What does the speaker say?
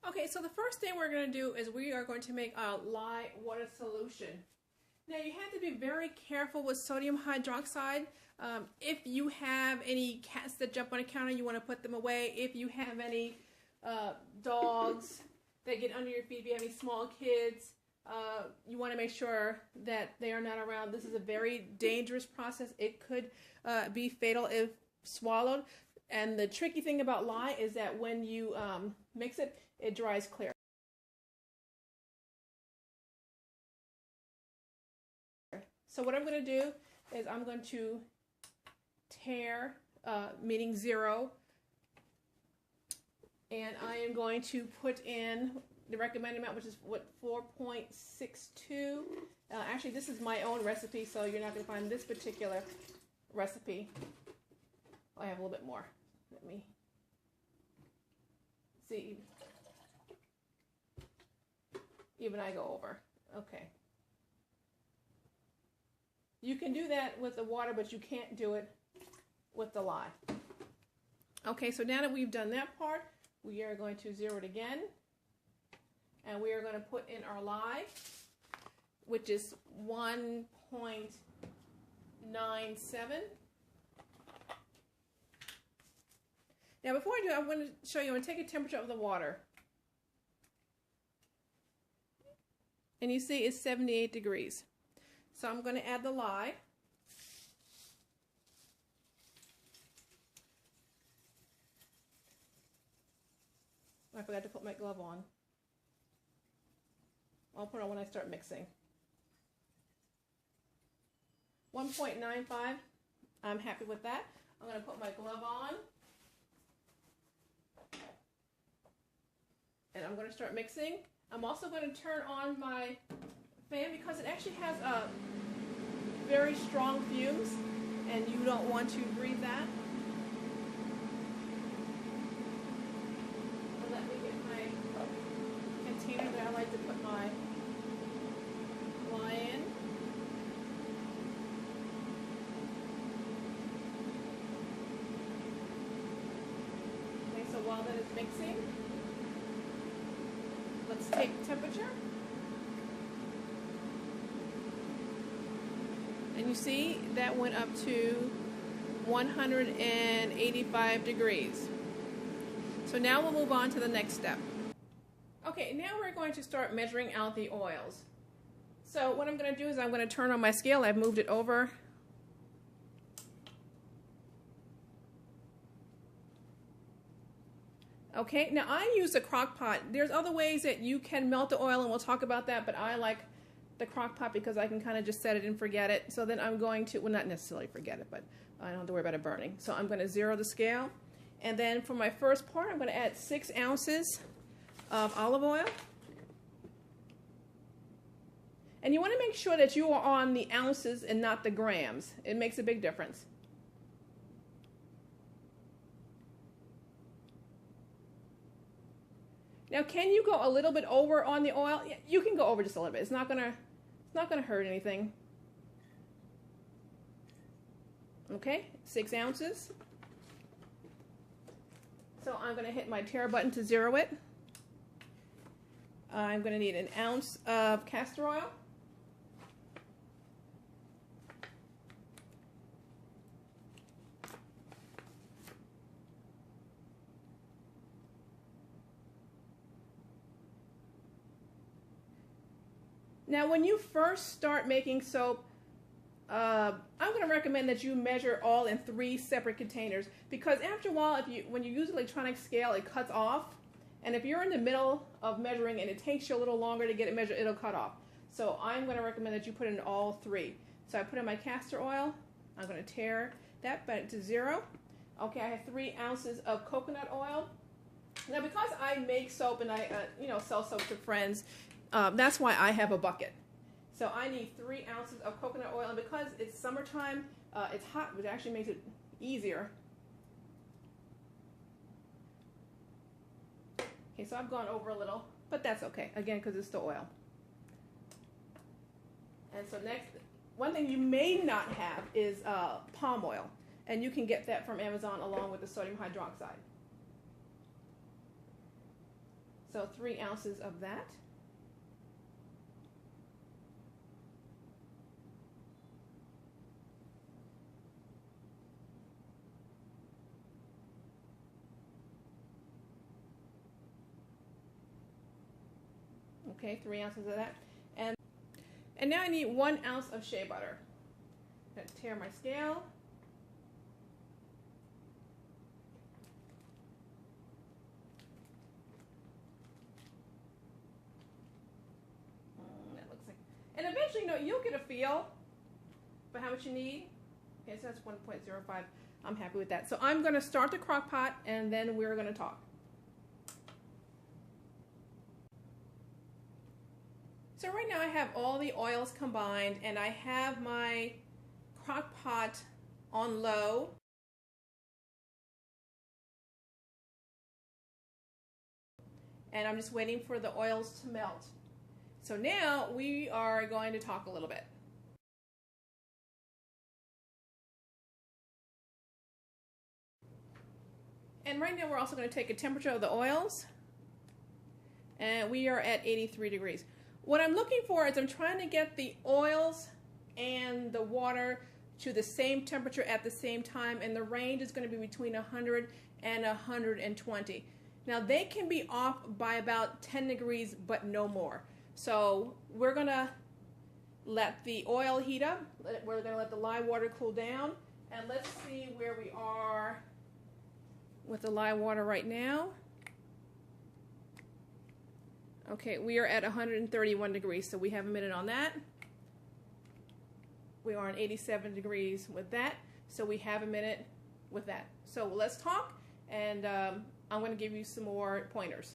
Okay, so the first thing we're going to do is we are going to make a lye water solution. Now you have to be very careful with sodium hydroxide. If you have any cats that jump on a counter, you want to put them away. If you have any dogs that get under your feet, if you have any small kids, you want to make sure that they are not around. This is a very dangerous process. It could be fatal if swallowed. And the tricky thing about lye is that when you mix it, it dries clear. So what I'm going to do is I'm going to tare, meaning 0, and I am going to put in the recommended amount, which is what, 4.62. Actually, this is my own recipe, so you're not going to find this particular recipe. Oh, I have a little bit more. Let me see. Even I go over. Okay. You can do that with the water, but you can't do it with the lye. Okay, so now that we've done that part, we are going to 0 it again. And we are going to put in our lye, which is 1.97. Now before I do, I'm going to show you, I'm going to take a temperature of the water. And you see it's 78 degrees. So I'm going to add the lye. I forgot to put my glove on. I'll put it on when I start mixing. 1.95. I'm happy with that. I'm going to put my glove on. And I'm going to start mixing. I'm also going to turn on my fan because it actually has very strong fumes and you don't want to breathe that. And let me get my container that I like to put my lye in. Okay, so while that is mixing, let's take temperature. And you see that went up to 185 degrees. So now we'll move on to the next step. Okay, now we're going to start measuring out the oils. So what I'm going to do is I'm going to turn on my scale. I've moved it over. Okay, now I use a crock pot. There's other ways that you can melt the oil, and we'll talk about that, but I like the crock pot because I can kind of just set it and forget it. So then I'm going to, well, not necessarily forget it, but I don't have to worry about it burning. So I'm going to 0 the scale. And then for my first part, I'm going to add 6 ounces of olive oil. And you want to make sure that you are on the ounces and not the grams. It makes a big difference. Now, can you go a little bit over on the oil? Yeah, you can go over just a little bit. It's not gonna hurt anything. Okay, 6 ounces. So I'm gonna hit my tare button to 0 it. I'm gonna need 1 ounce of castor oil. Now, when you first start making soap, I'm going to recommend that you measure all in 3 separate containers because after a while, when you use electronic scale, it cuts off. And if you're in the middle of measuring and it takes you a little longer to get it measured, it'll cut off. So I'm going to recommend that you put in all 3. So I put in my castor oil. I'm going to tare that back to 0. Okay, I have 3 ounces of coconut oil. Now, because I make soap and I sell soap to friends, that's why I have a bucket. So I need 3 ounces of coconut oil, and because it's summertime, it's hot, which actually makes it easier. Okay, so I've gone over a little, but that's okay, again, because it's the oil. And so next, one thing you may not have is palm oil, and you can get that from Amazon along with the sodium hydroxide. So 3 ounces of that. Okay, 3 ounces of that. And now I need 1 ounce of shea butter. I'm gonna tear my scale. That looks like, and eventually, you'll get a feel for how much you need. Okay, so that's 1.05. I'm happy with that. So I'm gonna start the crock pot, and then we're gonna talk. So right now I have all the oils combined, and I have my crock pot on low. And I'm just waiting for the oils to melt. So now we are going to talk a little bit. And right now we're also going to take a temperature of the oils. And we are at 83 degrees. What I'm looking for is I'm trying to get the oils and the water to the same temperature at the same time, and the range is going to be between 100 and 120. Now they can be off by about 10 degrees, but no more. So we're going to let the oil heat up. We're going to let the lye water cool down, and let's see where we are with the lye water right now. Okay, we are at 131 degrees, so we have a minute on that. We are on 87 degrees with that, so we have a minute with that. So let's talk, and I'm going to give you some more pointers.